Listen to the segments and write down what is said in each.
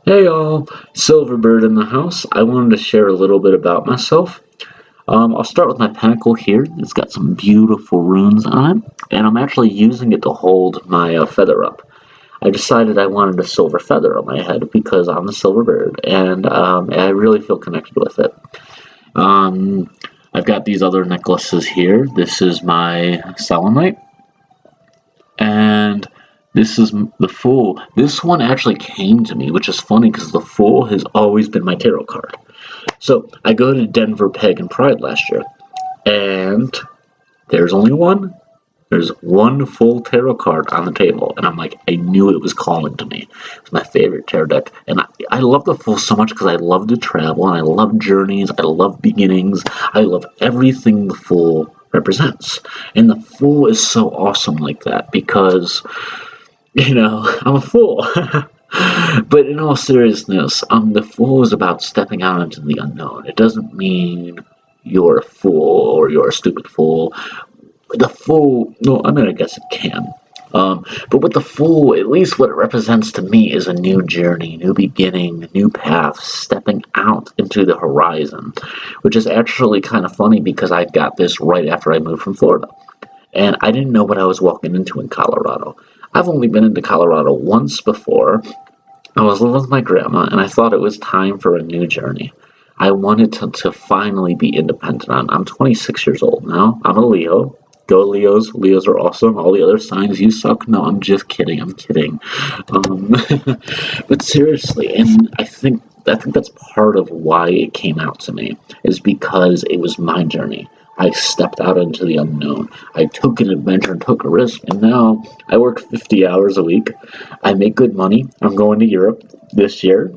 Hey y'all, Silverbird in the house. I wanted to share a little bit about myself. I'll start with my pinnacle here. It's got some beautiful runes on it, and I'm actually using it to hold my feather up. I decided I wanted a silver feather on my head because I'm a silver bird, and I really feel connected with it. Um, I've got these other necklaces here. This is my selenite, and this is the Fool. This one actually came to me, which is funny because the Fool has always been my tarot card. So I go to Denver Pagan Pride last year, and there's only one. There's one full tarot card on the table, and I'm like, I knew it was calling to me. It's my favorite tarot deck, and I love the Fool so much because I love to travel, and I love journeys, I love beginnings, I love everything the Fool represents. And the Fool is so awesome like that because, I'm a fool. But in all seriousness, the Fool is about stepping out into the unknown. It doesn't mean you're a fool or you're a stupid fool. The Fool, no, I mean, I guess it can. But with the Fool, at least what it represents to me is a new journey, new beginning, new path, stepping out into the horizon, which is actually kind of funny because I got this right after I moved from Florida. And I didn't know what I was walking into in Colorado. I've only been into Colorado once before. I was living with my grandma, and I thought it was time for a new journey. I wanted to finally be independent. I'm 26 years old now. I'm a Leo. Go Leos. Leos are awesome. All the other signs, you suck. No, I'm just kidding. I'm kidding. Um, but seriously, and I think that's part of why it came out to me, is because it was my journey. I stepped out into the unknown. I took an adventure and took a risk, and now I work 50 hours a week. I make good money. I'm going to Europe this year.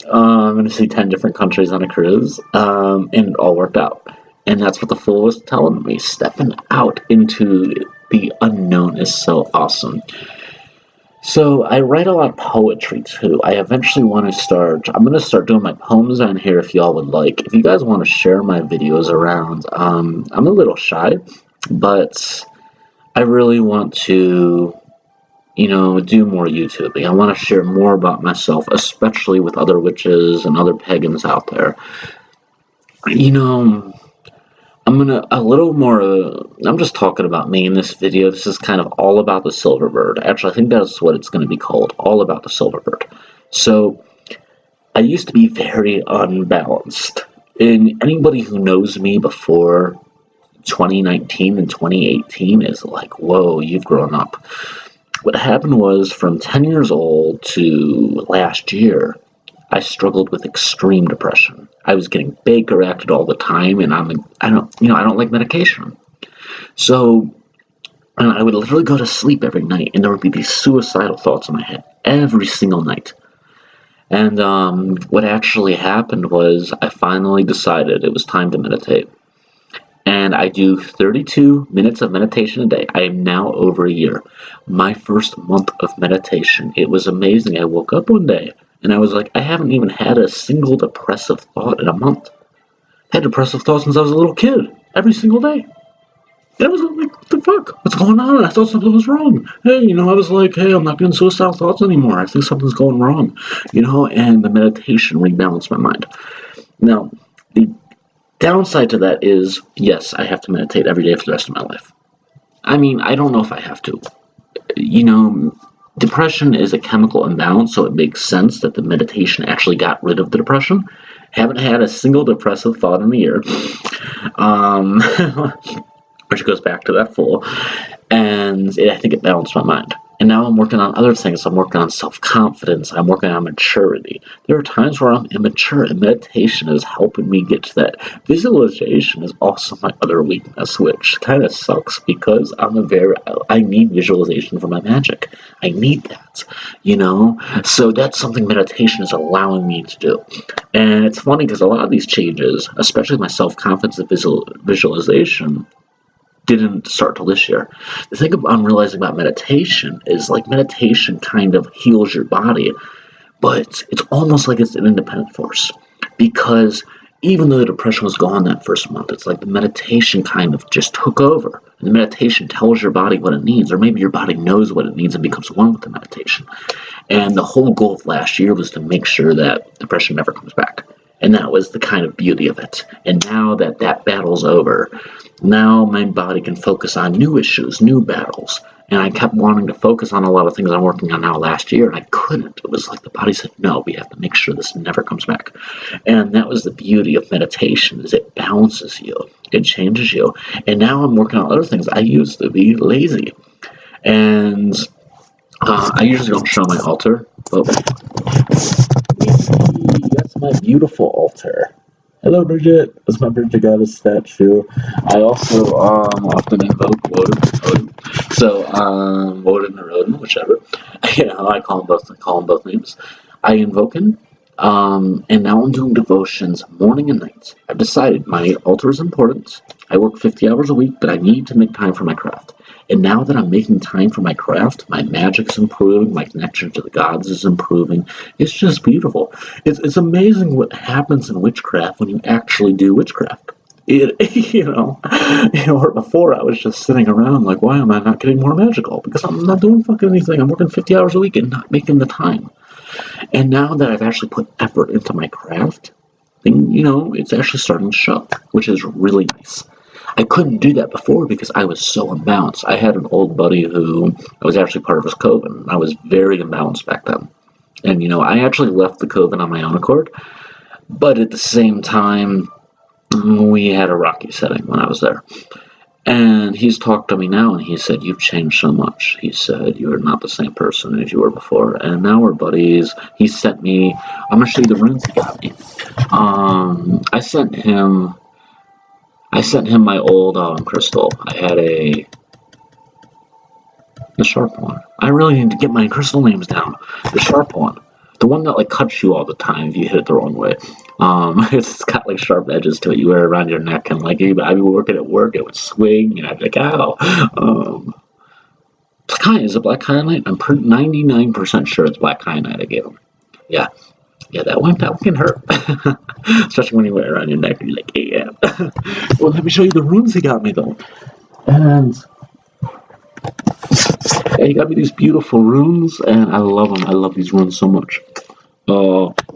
I'm going to see 10 different countries on a cruise, and it all worked out. And that's what the Fool was telling me. Stepping out into the unknown is so awesome. So I write a lot of poetry too. I'm going to start doing my poems on here if y'all would like. If you guys want to share my videos around, I'm a little shy, but I really want to, do more YouTubing. I want to share more about myself, especially with other witches and other pagans out there. You know, I'm just talking about me in this video. This is kind of all about the Silverbird. Actually, I think that's what it's going to be called, all about the Silverbird. So, I used to be very unbalanced. And anybody who knows me before 2019 and 2018 is like, whoa, you've grown up. What happened was from 10 years old to last year, I struggled with extreme depression. I was getting Baker acted all the time, and I don't like medication. So I would literally go to sleep every night, and there would be these suicidal thoughts in my head every single night. And what actually happened was I finally decided it was time to meditate. And I do 32 minutes of meditation a day. I am now over a year. My first month of meditation, it was amazing. I woke up one day, and I was like, I haven't even had a single depressive thought in a month. I had depressive thoughts since I was a little kid, every single day. And I was like, what the fuck? What's going on? I thought something was wrong. Hey, I was like, hey, I'm not getting suicidal thoughts anymore. I think something's going wrong. And the meditation rebalanced my mind. Now, the downside to that is, yes, I have to meditate every day for the rest of my life. I mean, I don't know if I have to. Depression is a chemical imbalance, so it makes sense that the meditation actually got rid of the depression. Haven't had a single depressive thought in a year. Which goes back to that Fool. And I think it balanced my mind. And now I'm working on other things. I'm working on self-confidence. I'm working on maturity. There are times where I'm immature, and meditation is helping me get to that. Visualization is also my other weakness, which kind of sucks because I need visualization for my magic. I need that, So that's something meditation is allowing me to do. And it's funny because a lot of these changes, especially my self-confidence and visualization, didn't start till this year. The thing I'm realizing about meditation is meditation kind of heals your body, but it's almost like it's an independent force because even though the depression was gone that first month, it's like the meditation kind of just took over. And the meditation tells your body what it needs, or maybe your body knows what it needs and becomes one with the meditation. And the whole goal of last year was to make sure that depression never comes back. And that was the kind of beauty of it. And now that that battle's over, now my body can focus on new issues, new battles. And I kept wanting to focus on a lot of things I'm working on now last year, and I couldn't. It was like the body said, no, we have to make sure this never comes back. And that was the beauty of meditation, is it balances you. It changes you. And now I'm working on other things. I used to be lazy. And I usually don't show my altar, but that's my beautiful altar. Hello, Bridget. That's my Bridget Goddess statue. I also often invoke Woden. So, Woden or Odin, whichever. I call them both names. I invoke him. And now I'm doing devotions morning and night. I've decided my altar is important. I work 50 hours a week, but I need to make time for my craft. And now that I'm making time for my craft, my magic's improving, my connection to the gods is improving. It's just beautiful. It's amazing what happens in witchcraft when you actually do witchcraft. Or before I was just sitting around like, why am I not getting more magical? Because I'm not doing fucking anything. I'm working 50 hours a week and not making the time. And now that I've actually put effort into my craft, then, it's actually starting to show, which is really nice. I couldn't do that before because I was so imbalanced. I had an old buddy who I was actually part of his coven. I was very imbalanced back then. And, I actually left the coven on my own accord. But at the same time, we had a rocky setting when I was there. And he's talked to me now, and he said, you've changed so much. He said, you're not the same person as you were before. And now we're buddies. He sent me, I'm going to show you the runes he got me. I sent him my old crystal. I had a sharp one. I really need to get my crystal names down. The sharp one. The one that cuts you all the time if you hit it the wrong way. It's got sharp edges to it. You wear it around your neck, and I'd be working at work, it would swing, and I'd be like, ow. Is it black kyanite? I'm 99% sure it's black kyanite I gave him. Yeah, that one can hurt. Especially when you wear it around your neck and you're like, yeah. Well, let me show you the runes he got me, though. And he got me these beautiful runes, and I love them. I love these runes so much.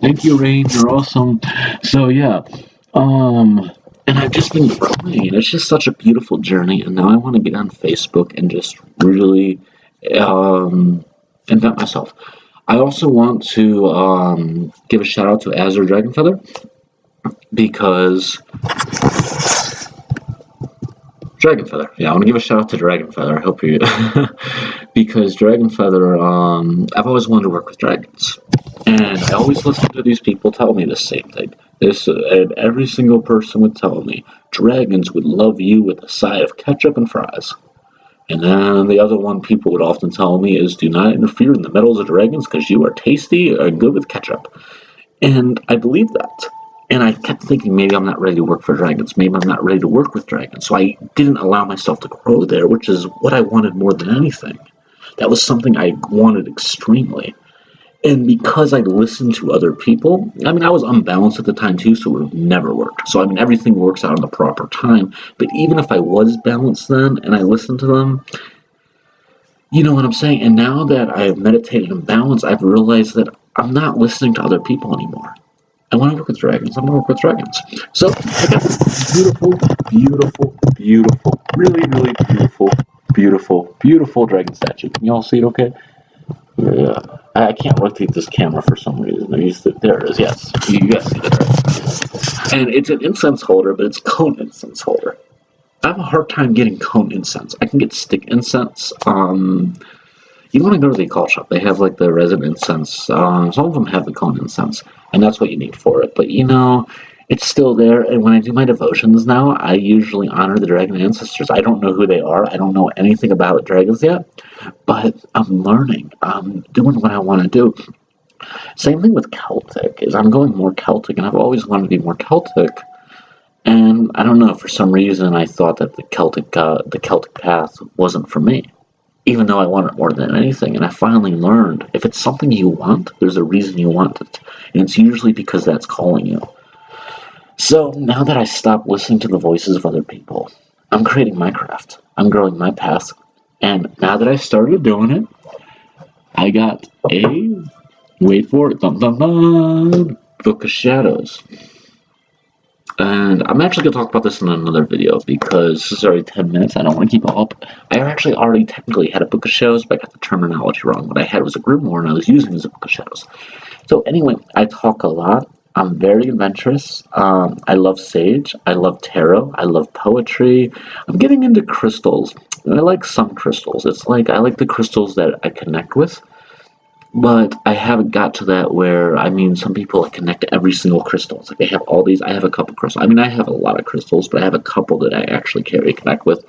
Thank you, Rain. You're awesome. So, yeah. And I've just been growing. It's just such a beautiful journey, and now I want to get on Facebook and just really invent myself. I also want to give a shout out to Azure Dragonfeather because Dragonfeather. Yeah, I want to give a shout out to Dragonfeather. I hope you because Dragonfeather. I've always wanted to work with dragons, and I always listen to these people tell me the same thing. And every single person would tell me dragons would love you with a side of ketchup and fries. And then the other one people would often tell me is do not interfere in the metals of dragons because you are tasty and good with ketchup. And I believe that. And I kept thinking maybe I'm not ready to work for dragons. Maybe I'm not ready to work with dragons. So I didn't allow myself to grow there, which is what I wanted more than anything. That was something I wanted extremely. And because I listened to other people, I was unbalanced at the time too, so it would have never worked. So everything works out in the proper time. But even if I was balanced then and I listened to them, you know what I'm saying? And now that I've meditated in balance, I've realized that I'm not listening to other people anymore. I want to work with dragons. I want to work with dragons. So I got this beautiful, really, really beautiful dragon statue. Can you all see it okay? Yeah. I can't rotate this camera for some reason. There it is. Yes, you guys see it. And it's an incense holder, but it's cone incense holder. I have a hard time getting cone incense. I can get stick incense. You want to go to the occult shop. They have the resin incense. Some of them have the cone incense, and that's what you need for it. But it's still there. And when I do my devotions now, I usually honor the dragon ancestors. I don't know who they are. I don't know anything about dragons yet, but I'm learning. I'm doing what I want to do. Same thing with Celtic. Is I'm going more Celtic, and I've always wanted to be more Celtic. And I don't know, for some reason, I thought that the Celtic path wasn't for me, even though I want it more than anything. And I finally learned if it's something you want, there's a reason you want it, and it's usually because that's calling you. So now that I stopped listening to the voices of other people, I'm creating my craft. I'm growing my path. And now that I started doing it, I got a, wait for it, dun dun dun, Book of Shadows. And I'm actually going to talk about this in another video because this is already 10 minutes. I don't want to keep it up. I actually already technically had a Book of Shadows, but I got the terminology wrong. What I had was a Grimoire, and I was using it as a Book of Shadows. So anyway, I talk a lot. I'm very adventurous. I love Sage. I love Tarot. I love poetry. I'm getting into crystals. And I like some crystals. It's like I like the crystals that I connect with. But I haven't got to that where, I mean, some people like connect to every single crystal. It's like they have all these. I have a couple crystals. I mean, I have a lot of crystals, but I have a couple that I actually carry connect with.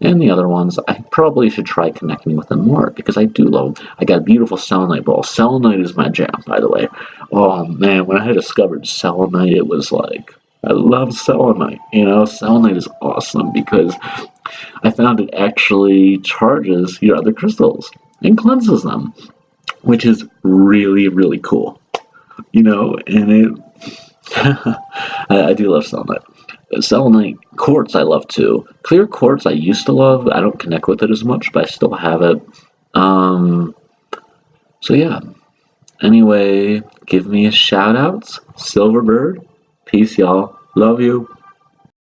And the other ones, I probably should try connecting with them more because I do love. I got a beautiful selenite ball. Selenite is my jam, by the way. Oh man, when I discovered selenite, it was like I love selenite. You know, selenite is awesome because I found it actually charges your other crystals and cleanses them, which is really, really cool. You know, and I do love selenite. Selenite quartz I love too. Clear quartz I used to love. I don't connect with it as much, but I still have it. Um, so yeah. Anyway, give me a shout out. Silverbird. Peace, y'all. Love you.